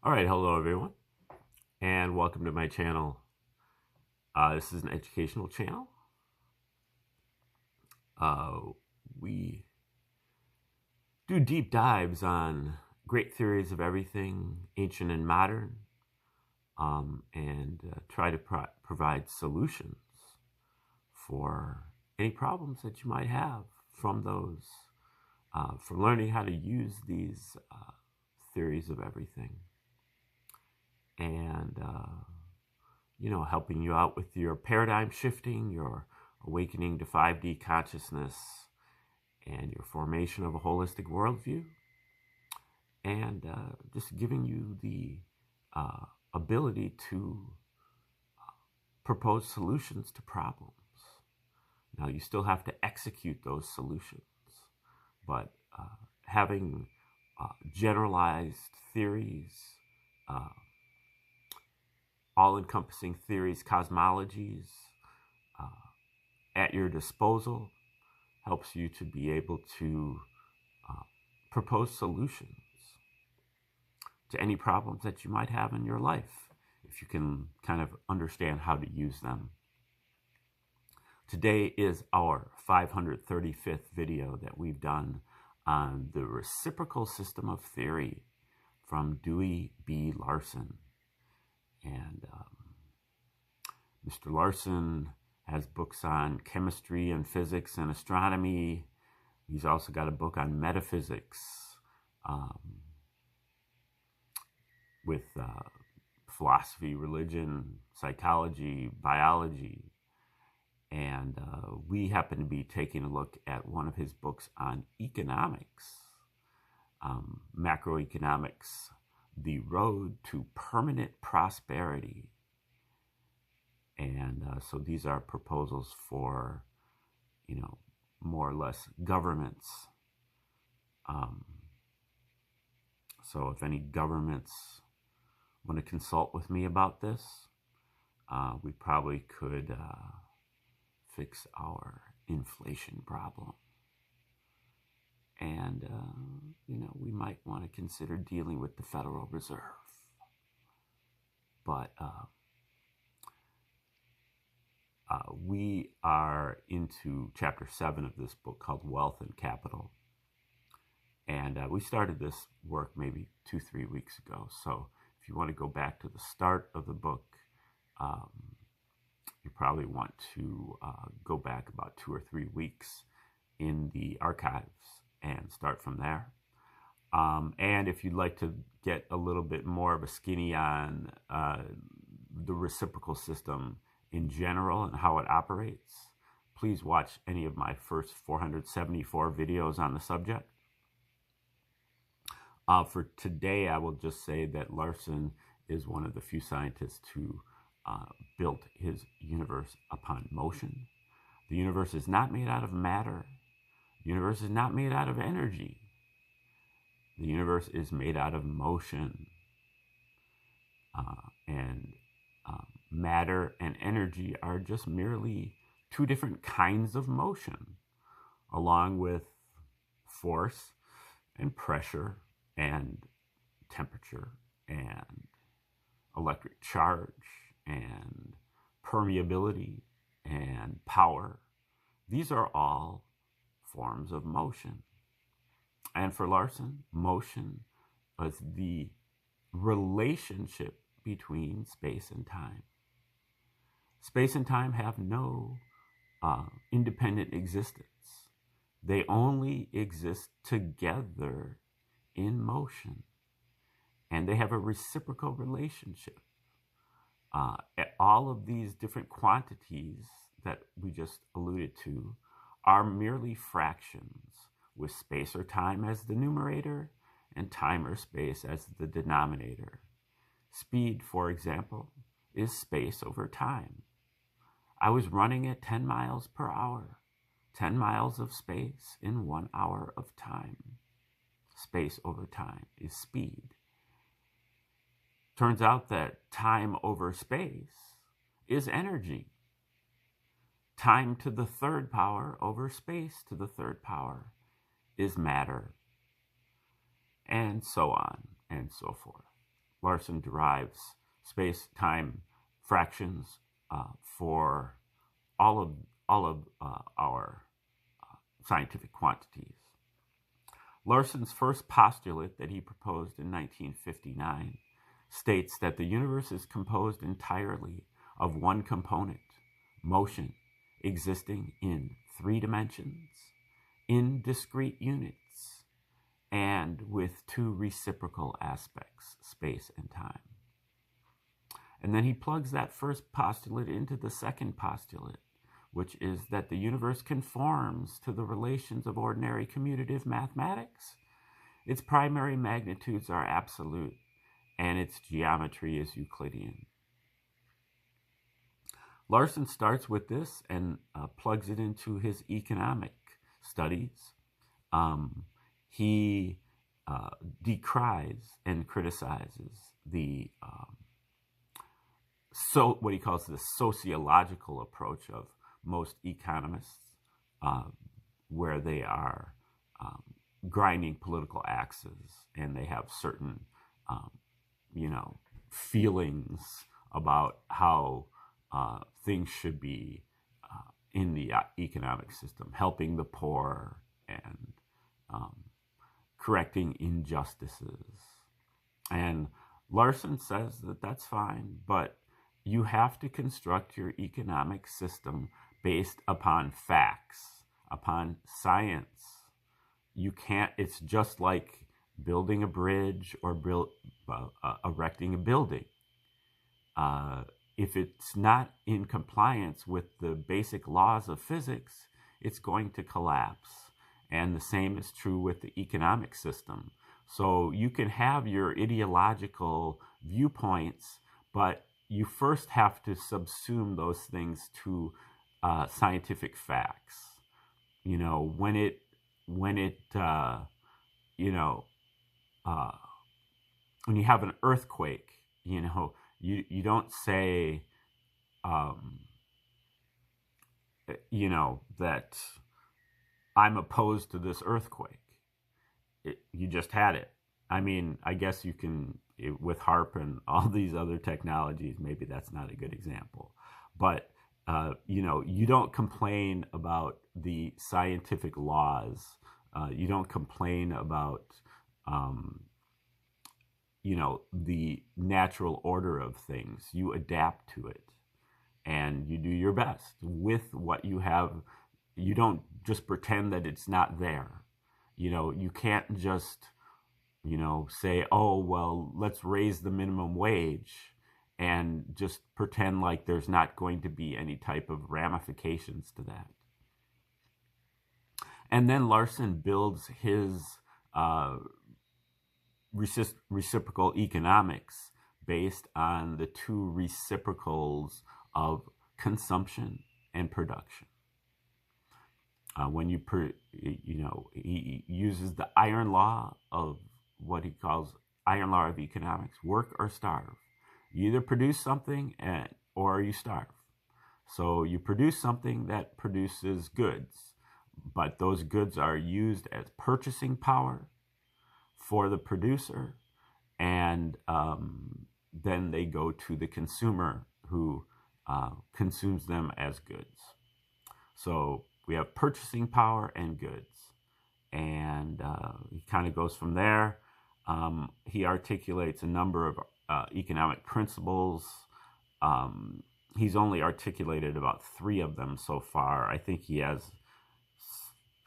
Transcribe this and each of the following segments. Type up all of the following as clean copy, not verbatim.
All right, hello everyone, and welcome to my channel. This is an educational channel. We do deep dives on great theories of everything, ancient and modern, and try to provide solutions for any problems that you might have from those, from learning how to use these theories of everything. And, helping you out with your paradigm shifting, your awakening to 5D consciousness, and your formation of a holistic worldview, and just giving you the ability to propose solutions to problems. Now, you still have to execute those solutions, but having generalized theories, all-encompassing theories, cosmologies at your disposal helps you to be able to propose solutions to any problems that you might have in your life, if you can kind of understand how to use them. Today is our 535th video that we've done on the reciprocal system of theory from Dewey B. Larson. And Mr. Larson has books on chemistry and physics and astronomy. He's also got a book on metaphysics with philosophy, religion, psychology, biology. And we happen to be taking a look at one of his books on economics, macroeconomics, The Road to Permanent Prosperity. And so these are proposals for, more or less governments. So if any governments want to consult with me about this, we probably could fix our inflation problem. And, we might want to consider dealing with the Federal Reserve. But we are into chapter 7 of this book called Wealth and Capital. And we started this work maybe 2-3 weeks ago. So if you want to go back to the start of the book, you probably want to go back about 2 or 3 weeks in the archives and start from there. And if you'd like to get a little bit more of a skinny on the reciprocal system in general and how it operates, please watch any of my first 474 videos on the subject. For today, I will just say that Larson is one of the few scientists who built his universe upon motion. The universe is not made out of matter. The universe is not made out of energy. The universe is made out of motion. And matter and energy are just merely two different kinds of motion, along with force and pressure and temperature and electric charge and permeability and power. These are all forms of motion. And for Larson, motion was the relationship between space and time. Space and time have no independent existence. They only exist together in motion. And they have a reciprocal relationship. All of these different quantities that we just alluded to are merely fractions, with space or time as the numerator and time or space as the denominator. Speed, for example, is space over time. I was running at 10 miles per hour, 10 miles of space in 1 hour of time. Space over time is speed. Turns out that time over space is energy. Time to the third power over space to the third power is matter. And so on and so forth. Larson derives space-time fractions for all of our scientific quantities. Larson's first postulate that he proposed in 1959 states that the universe is composed entirely of one component, motion, existing in 3 dimensions, in discrete units, and with 2 reciprocal aspects, space and time. And then he plugs that first postulate into the second postulate, which is that the universe conforms to the relations of ordinary commutative mathematics. Its primary magnitudes are absolute, and its geometry is Euclidean. Larson starts with this and plugs it into his economic studies. He decries and criticizes the what he calls the sociological approach of most economists, where they are grinding political axes, and they have certain, feelings about how things should be in the economic system, helping the poor and correcting injustices. And Larson says that that's fine, but you have to construct your economic system based upon facts, upon science. You can't, it's just like building a bridge or erecting a building. If it's not in compliance with the basic laws of physics, it's going to collapse. And the same is true with the economic system. So you can have your ideological viewpoints, but you first have to subsume those things to scientific facts. When you have an earthquake, you don't say, that I'm opposed to this earthquake. You just had it. I mean, I guess you can, with HARP and all these other technologies, maybe that's not a good example. But, you don't complain about the scientific laws. You don't complain about, the natural order of things. You adapt to it, and you do your best with what you have. You don't just pretend that it's not there. You can't just, say, oh, well, let's raise the minimum wage and just pretend like there's not going to be any type of ramifications to that. And then Larson builds his reciprocal economics based on the 2 reciprocals of consumption and production. He uses the iron law of what he calls iron law of economics: work or starve. You either produce something or you starve. So you produce something that produces goods, but those goods are used as purchasing power for the producer, and then they go to the consumer, who consumes them as goods. So we have purchasing power and goods, and he kind of goes from there. He articulates a number of economic principles. He's only articulated about 3 of them so far. I think he has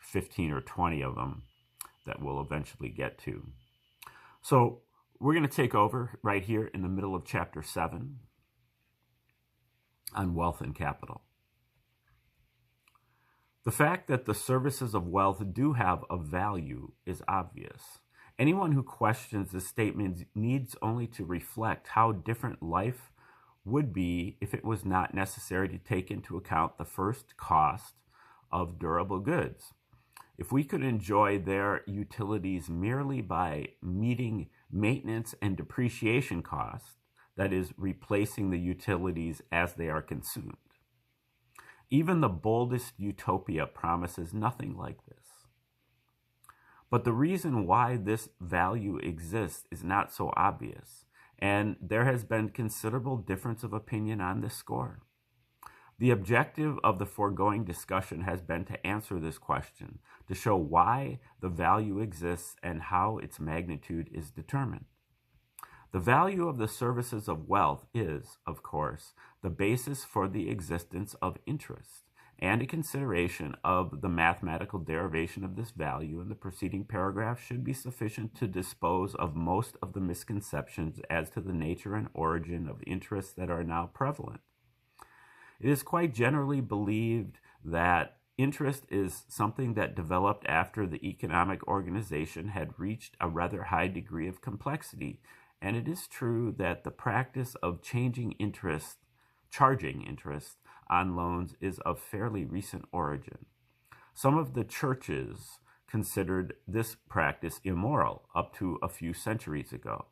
15 or 20 of them that we'll eventually get to. So we're going to take over right here in the middle of chapter 7 on wealth and capital. The fact that the services of wealth do have a value is obvious. Anyone who questions this statement needs only to reflect how different life would be if it was not necessary to take into account the first cost of durable goods. If we could enjoy their utilities merely by meeting maintenance and depreciation costs, that is, replacing the utilities as they are consumed. Even the boldest utopia promises nothing like this. But the reason why this value exists is not so obvious, and there has been considerable difference of opinion on this score. The objective of the foregoing discussion has been to answer this question, to show why the value exists and how its magnitude is determined. The value of the services of wealth is, of course, the basis for the existence of interest, and a consideration of the mathematical derivation of this value in the preceding paragraph should be sufficient to dispose of most of the misconceptions as to the nature and origin of interests that are now prevalent. It is quite generally believed that interest is something that developed after the economic organization had reached a rather high degree of complexity, and it is true that the practice of charging interest on loans is of fairly recent origin. Some of the churches considered this practice immoral up to a few centuries ago,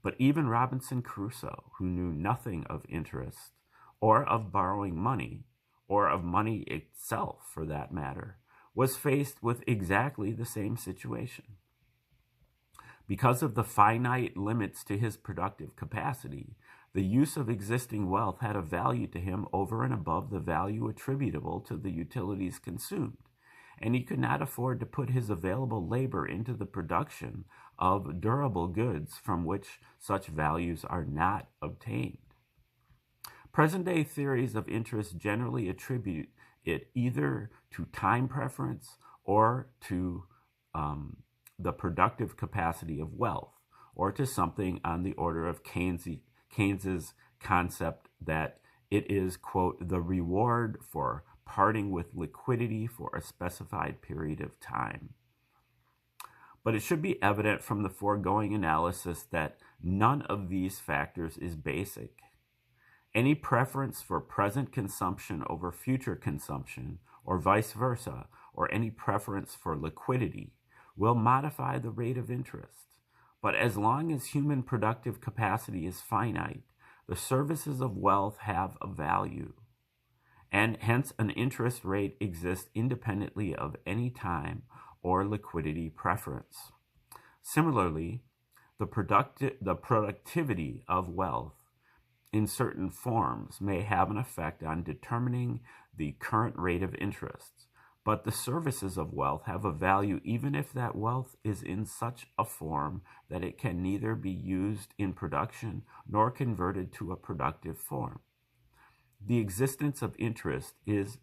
but even Robinson Crusoe, who knew nothing of interest, or of borrowing money, or of money itself for that matter, was faced with exactly the same situation. Because of the finite limits to his productive capacity, the use of existing wealth had a value to him over and above the value attributable to the utilities consumed, and he could not afford to put his available labor into the production of durable goods from which such values are not obtained. Present-day theories of interest generally attribute it either to time preference or to the productive capacity of wealth, or to something on the order of Keynes's concept that it is, quote, the reward for parting with liquidity for a specified period of time. But it should be evident from the foregoing analysis that none of these factors is basic. Any preference for present consumption over future consumption, or vice versa, or any preference for liquidity, will modify the rate of interest. But as long as human productive capacity is finite, the services of wealth have a value, and hence an interest rate exists independently of any time or liquidity preference. Similarly, the productivity of wealth in certain forms may have an effect on determining the current rate of interest, but the services of wealth have a value even if that wealth is in such a form that it can neither be used in production nor converted to a productive form. The existence of interest is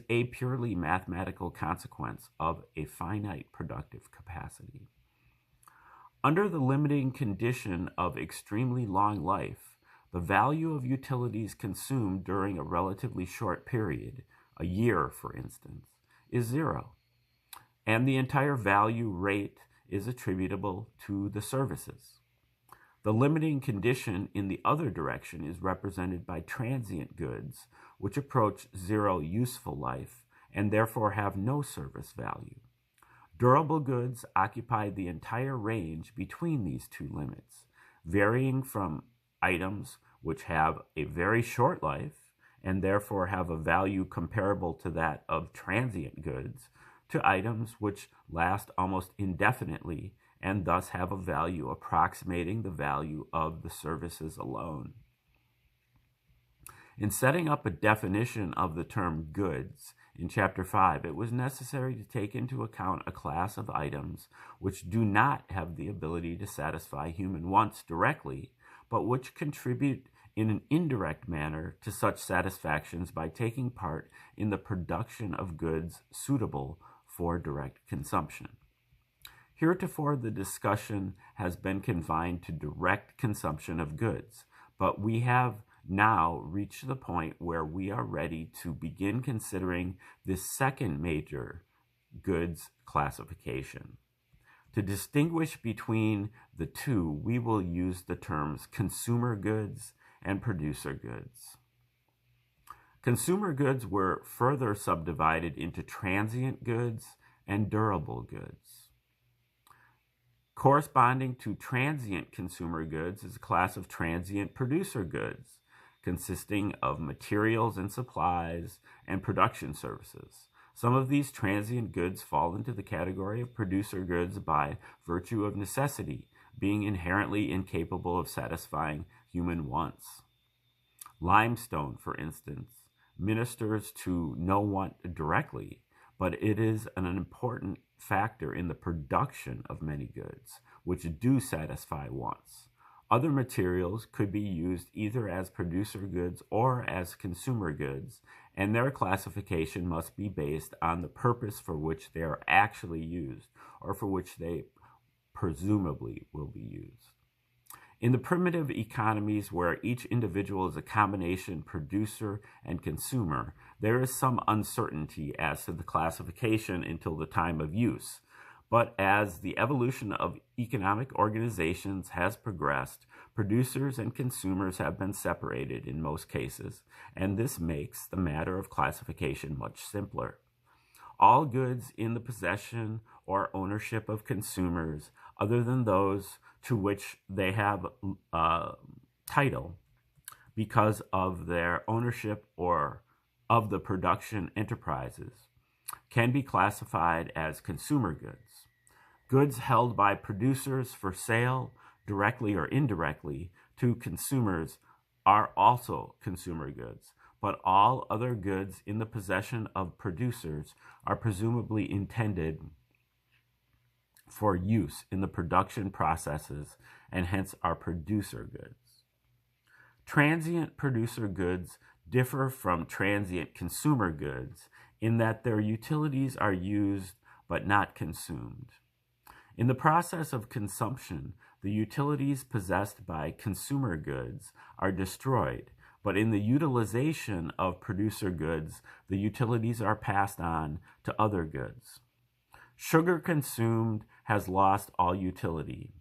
a purely mathematical consequence of a finite productive capacity. Under the limiting condition of extremely long life, the value of utilities consumed during a relatively short period, a year for instance, is zero, and the entire value rate is attributable to the services. The limiting condition in the other direction is represented by transient goods, which approach zero useful life and therefore have no service value. Durable goods occupy the entire range between these two limits, varying from items which have a very short life and therefore have a value comparable to that of transient goods, to items which last almost indefinitely and thus have a value approximating the value of the services alone. In setting up a definition of the term goods in Chapter 5, it was necessary to take into account a class of items which do not have the ability to satisfy human wants directly, but which contribute in an indirect manner to such satisfactions by taking part in the production of goods suitable for direct consumption. Heretofore, the discussion has been confined to direct consumption of goods, but we have now reached the point where we are ready to begin considering this second major goods classification. To distinguish between the two, we will use the terms consumer goods and producer goods. Consumer goods were further subdivided into transient goods and durable goods. Corresponding to transient consumer goods is a class of transient producer goods, consisting of materials and supplies and production services. Some of these transient goods fall into the category of producer goods by virtue of necessity, being inherently incapable of satisfying human wants. Limestone, for instance, ministers to no want directly, but it is an important factor in the production of many goods, which do satisfy wants. Other materials could be used either as producer goods or as consumer goods, and their classification must be based on the purpose for which they are actually used or for which they presumably will be used. In the primitive economies where each individual is a combination producer and consumer, there is some uncertainty as to the classification until the time of use. But as the evolution of economic organizations has progressed, producers and consumers have been separated in most cases, and this makes the matter of classification much simpler. All goods in the possession or ownership of consumers, other than those to which they have title because of their ownership or of the production enterprises, can be classified as consumer goods. Goods held by producers for sale, directly or indirectly, to consumers are also consumer goods, but all other goods in the possession of producers are presumably intended for use in the production processes and hence are producer goods. Transient producer goods differ from transient consumer goods in that their utilities are used but not consumed. In the process of consumption, the utilities possessed by consumer goods are destroyed, but in the utilization of producer goods, the utilities are passed on to other goods. Sugar consumed has lost all utility,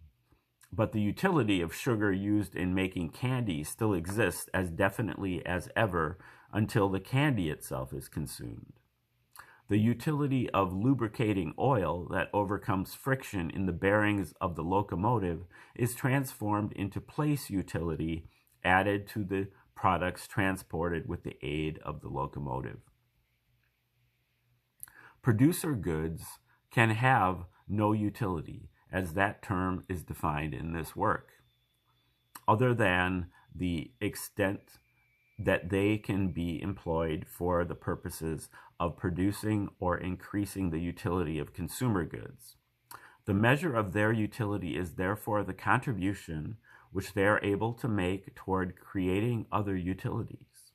but the utility of sugar used in making candy still exists as definitely as ever until the candy itself is consumed. The utility of lubricating oil that overcomes friction in the bearings of the locomotive is transformed into place utility added to the products transported with the aid of the locomotive. Producer goods can have no utility, as that term is defined in this work, other than the extent that they can be employed for the purposes of producing or increasing the utility of consumer goods. The measure of their utility is therefore the contribution which they are able to make toward creating other utilities.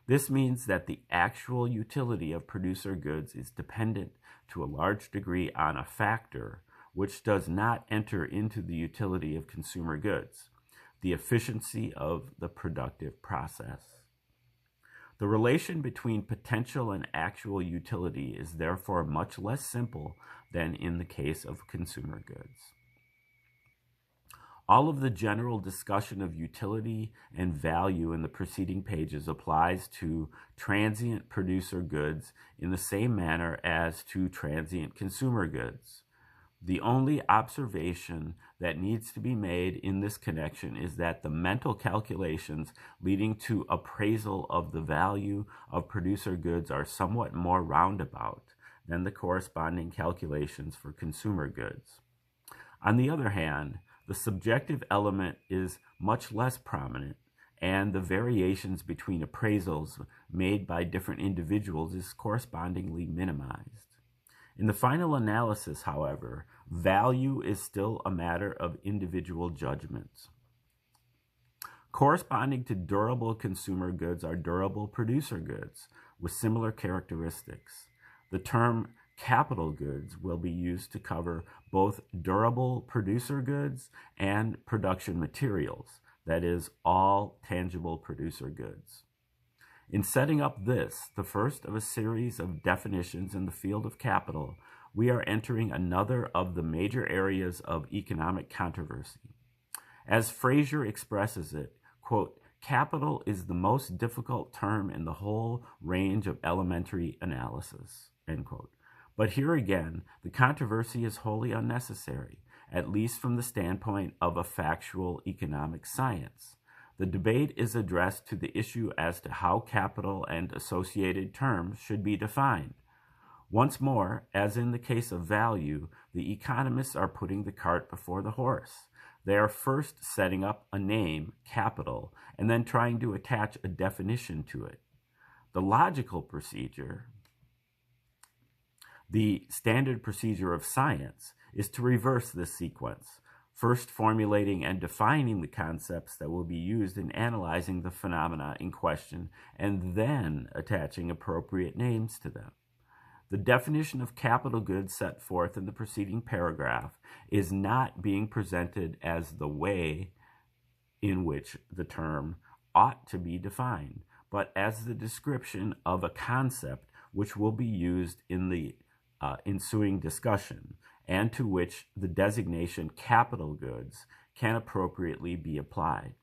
This means that the actual utility of producer goods is dependent to a large degree on a factor which does not enter into the utility of consumer goods, the efficiency of the productive process. The relation between potential and actual utility is therefore much less simple than in the case of consumer goods. All of the general discussion of utility and value in the preceding pages applies to transient producer goods in the same manner as to transient consumer goods. The only observation that needs to be made in this connection is that the mental calculations leading to appraisal of the value of producer goods are somewhat more roundabout than the corresponding calculations for consumer goods. On the other hand, the subjective element is much less prominent, and the variations between appraisals made by different individuals is correspondingly minimized. In the final analysis, however, value is still a matter of individual judgments. Corresponding to durable consumer goods are durable producer goods with similar characteristics. The term capital goods will be used to cover both durable producer goods and production materials, that is, all tangible producer goods. In setting up this, the first of a series of definitions in the field of capital, we are entering another of the major areas of economic controversy. As Fraser expresses it, quote, "Capital is the most difficult term in the whole range of elementary analysis," end quote. But here again, the controversy is wholly unnecessary, at least from the standpoint of a factual economic science. The debate is addressed to the issue as to how capital and associated terms should be defined. Once more, as in the case of value, the economists are putting the cart before the horse. They are first setting up a name, capital, and then trying to attach a definition to it. The logical procedure, the standard procedure of science, is to reverse this sequence, first formulating and defining the concepts that will be used in analyzing the phenomena in question, and then attaching appropriate names to them. The definition of capital goods set forth in the preceding paragraph is not being presented as the way in which the term ought to be defined, but as the description of a concept which will be used in the ensuing discussion, and to which the designation capital goods can appropriately be applied.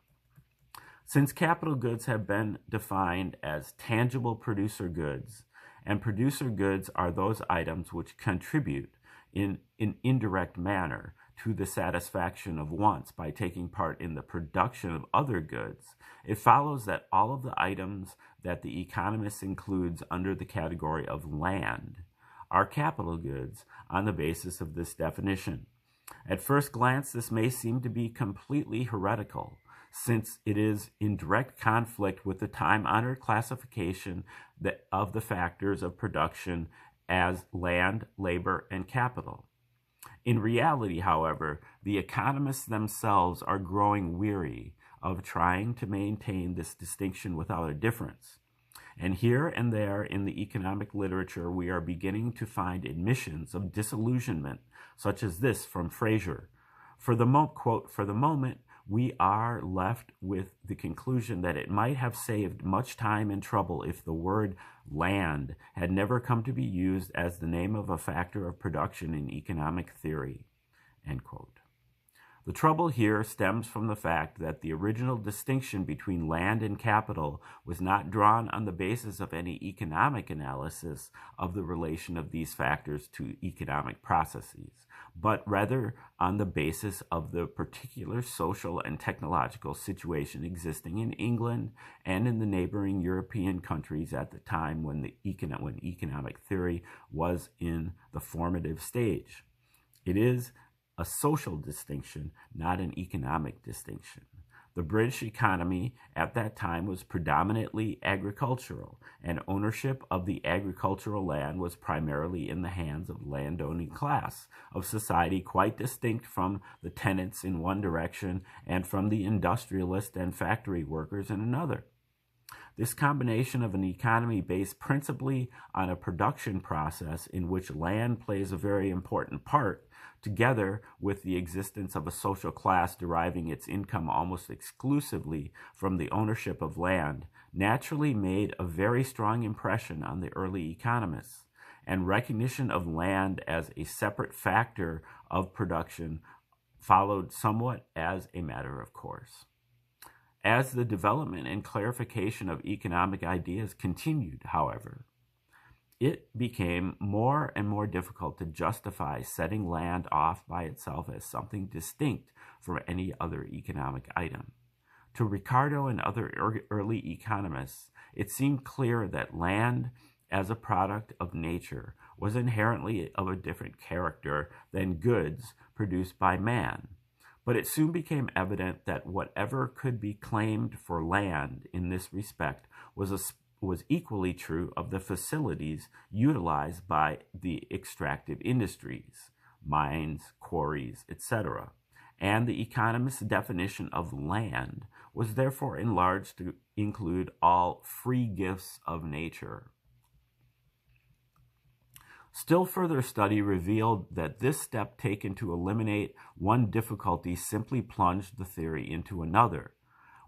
Since capital goods have been defined as tangible producer goods, and producer goods are those items which contribute in an indirect manner to the satisfaction of wants by taking part in the production of other goods, it follows that all of the items that the economist includes under the category of land are capital goods on the basis of this definition. At first glance, this may seem to be completely heretical, since it is in direct conflict with the time-honored classification of the factors of production as land, labor, and capital. In reality, however, the economists themselves are growing weary of trying to maintain this distinction without a difference. And here and there in the economic literature, we are beginning to find admissions of disillusionment, such as this from Fraser. Quote, "For the moment, we are left with the conclusion that it might have saved much time and trouble if the word land had never come to be used as the name of a factor of production in economic theory." End quote. The trouble here stems from the fact that the original distinction between land and capital was not drawn on the basis of any economic analysis of the relation of these factors to economic processes, but rather on the basis of the particular social and technological situation existing in England and in the neighboring European countries at the time when economic theory was in the formative stage. It is a social distinction, not an economic distinction. The British economy at that time was predominantly agricultural, and ownership of the agricultural land was primarily in the hands of the landowning class of society, quite distinct from the tenants in one direction and from the industrialist and factory workers in another. This combination of an economy based principally on a production process in which land plays a very important part, together with the existence of a social class deriving its income almost exclusively from the ownership of land, naturally made a very strong impression on the early economists, and recognition of land as a separate factor of production followed somewhat as a matter of course. As the development and clarification of economic ideas continued, however, it became more and more difficult to justify setting land off by itself as something distinct from any other economic item. To Ricardo and other early economists, it seemed clear that land as a product of nature was inherently of a different character than goods produced by man. But it soon became evident that whatever could be claimed for land in this respect was equally true of the facilities utilized by the extractive industries, mines, quarries, etc. And the economist's definition of land was therefore enlarged to include all free gifts of nature. Still further study revealed that this step taken to eliminate one difficulty simply plunged the theory into another.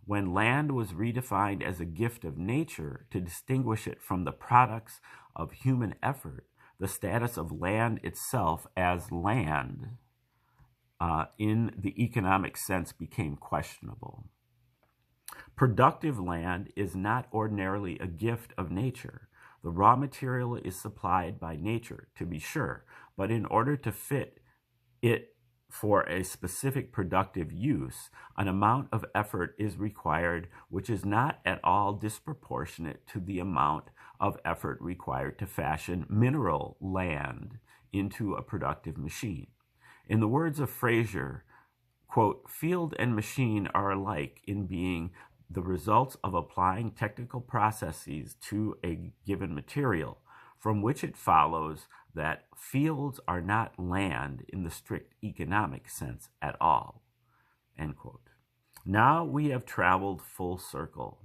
When land was redefined as a gift of nature to distinguish it from the products of human effort, the status of land itself as land in the economic sense became questionable. Productive land is not ordinarily a gift of nature. The raw material is supplied by nature, to be sure, but in order to fit it for a specific productive use, an amount of effort is required which is not at all disproportionate to the amount of effort required to fashion mineral land into a productive machine. In the words of Fraser, Quote, field and machine are alike in being the results of applying technical processes to a given material, from which it follows that fields are not land in the strict economic sense at all. End quote. Now we have traveled full circle.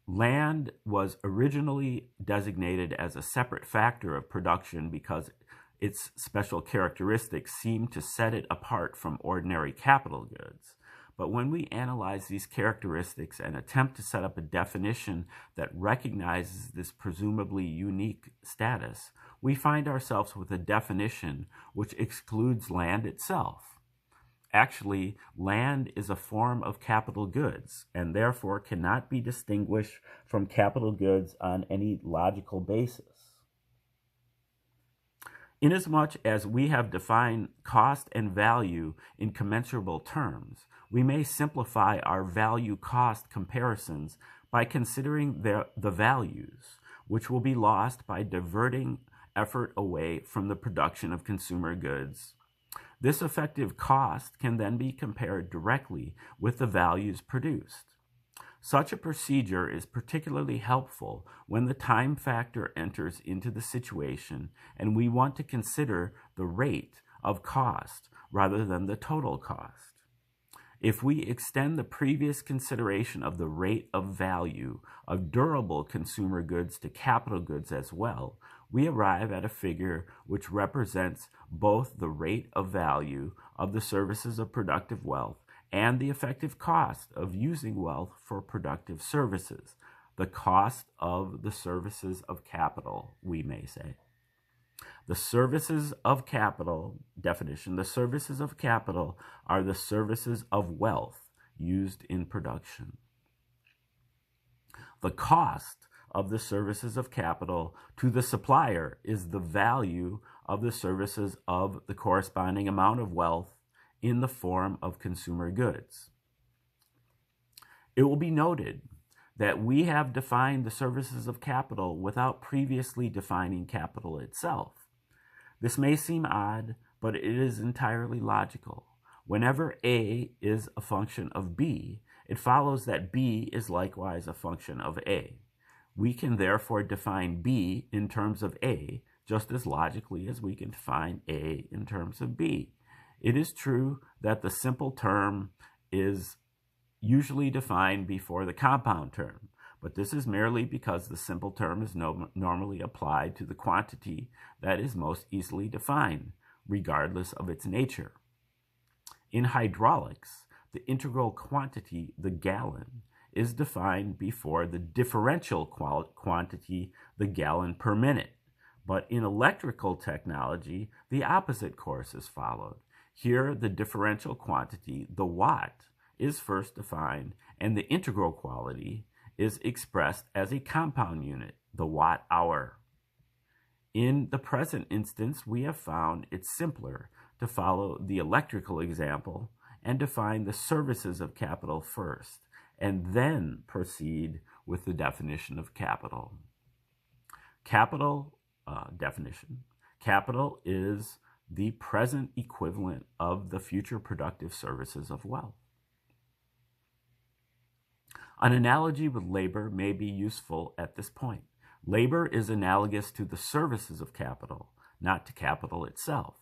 Land was originally designated as a separate factor of production because its special characteristics seem to set it apart from ordinary capital goods. But when we analyze these characteristics and attempt to set up a definition that recognizes this presumably unique status, we find ourselves with a definition which excludes land itself. Actually, land is a form of capital goods and therefore cannot be distinguished from capital goods on any logical basis. Inasmuch as we have defined cost and value in commensurable terms, we may simplify our value-cost comparisons by considering the values, which will be lost by diverting effort away from the production of consumer goods. This effective cost can then be compared directly with the values produced. Such a procedure is particularly helpful when the time factor enters into the situation and we want to consider the rate of cost rather than the total cost. If we extend the previous consideration of the rate of value of durable consumer goods to capital goods as well, we arrive at a figure which represents both the rate of value of the services of productive wealth and the effective cost of using wealth for productive services, the cost of the services of capital, we may say. The services of capital, definition, the services of capital are the services of wealth used in production. The cost of the services of capital to the supplier is the value of the services of the corresponding amount of wealth in the form of consumer goods. It will be noted that we have defined the services of capital without previously defining capital itself. This may seem odd, but it is entirely logical. Whenever A is a function of B, it follows that B is likewise a function of A. We can therefore define B in terms of A just as logically as we can define A in terms of B. It is true that the simple term is usually defined before the compound term, but this is merely because the simple term is normally applied to the quantity that is most easily defined, regardless of its nature. In hydraulics, the integral quantity, the gallon, is defined before the differential quantity, the gallon per minute. But in electrical technology, the opposite course is followed. Here, the differential quantity, the watt, is first defined, and the integral quality is expressed as a compound unit, the watt-hour. In the present instance, we have found it simpler to follow the electrical example and define the services of capital first, and then proceed with the definition of capital. Capital definition. Capital is the present equivalent of the future productive services of wealth. An analogy with labor may be useful at this point. Labor is analogous to the services of capital, not to capital itself.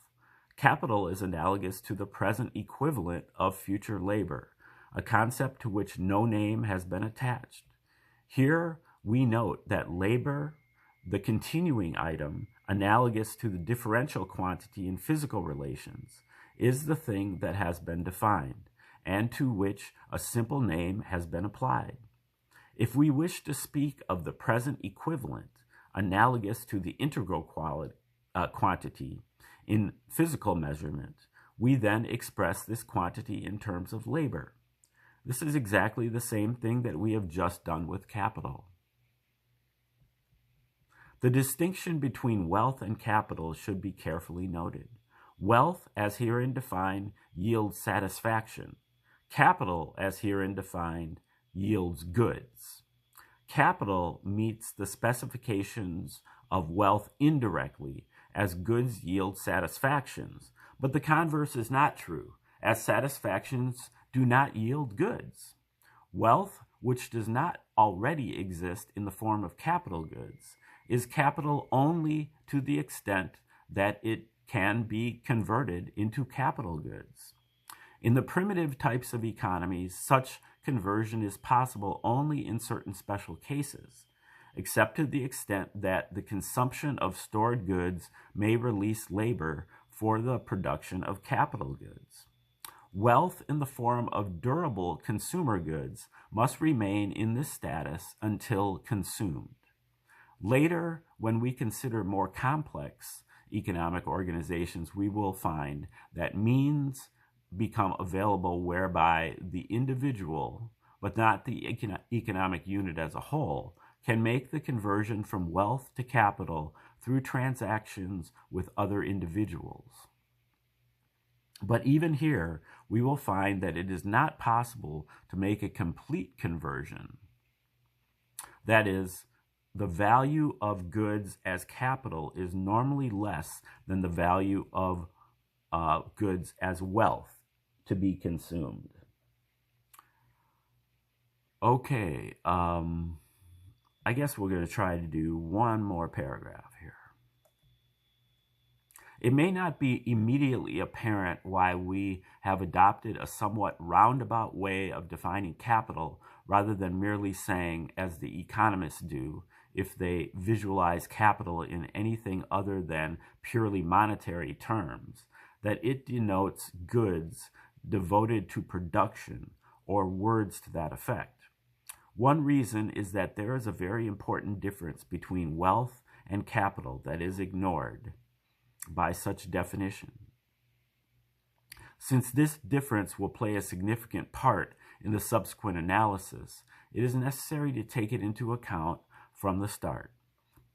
Capital is analogous to the present equivalent of future labor, a concept to which no name has been attached. Here we note that labor, the continuing item, analogous to the differential quantity in physical relations, is the thing that has been defined, and to which a simple name has been applied. If we wish to speak of the present equivalent, analogous to the integral quantity in physical measurement, we then express this quantity in terms of labor. This is exactly the same thing that we have just done with capital. The distinction between wealth and capital should be carefully noted. Wealth, as herein defined, yields satisfaction. Capital, as herein defined, yields goods. Capital meets the specifications of wealth indirectly, as goods yield satisfactions, But the converse is not true, as satisfactions do not yield goods. Wealth, which does not already exist in the form of capital goods, is capital only to the extent that it can be converted into capital goods. In the primitive types of economies, such conversion is possible only in certain special cases, except to the extent that the consumption of stored goods may release labor for the production of capital goods. Wealth in the form of durable consumer goods must remain in this status until consumed. Later, when we consider more complex economic organizations, we will find that means become available whereby the individual, but not the economic unit as a whole, can make the conversion from wealth to capital through transactions with other individuals. But even here, we will find that it is not possible to make a complete conversion. That is, the value of goods as capital is normally less than the value of goods as wealth to be consumed. Okay, I guess we're going to try to do one more paragraph here. It may not be immediately apparent why we have adopted a somewhat roundabout way of defining capital rather than merely saying, as the economists do, if they visualize capital in anything other than purely monetary terms, that it denotes goods devoted to production or words to that effect. One reason is that there is a very important difference between wealth and capital that is ignored by such definition. Since this difference will play a significant part in the subsequent analysis, it is necessary to take it into account from the start.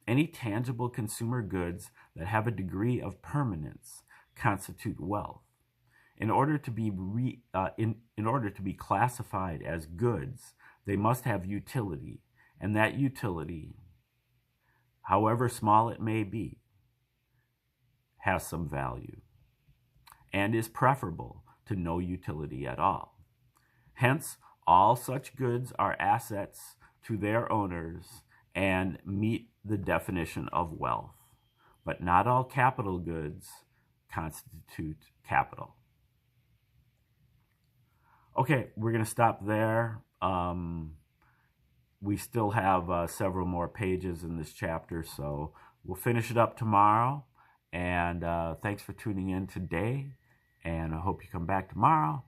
Any tangible consumer goods that have a degree of permanence constitute wealth. In order to be classified as goods, they must have utility, and that utility, however small it may be, has some value, and is preferable to no utility at all. Hence, all such goods are assets to their owners and meet the definition of wealth. But not all capital goods constitute capital. Okay, we're going to stop there. We still have several more pages in this chapter, so we'll finish it up tomorrow. And thanks for tuning in today, and I hope you come back tomorrow.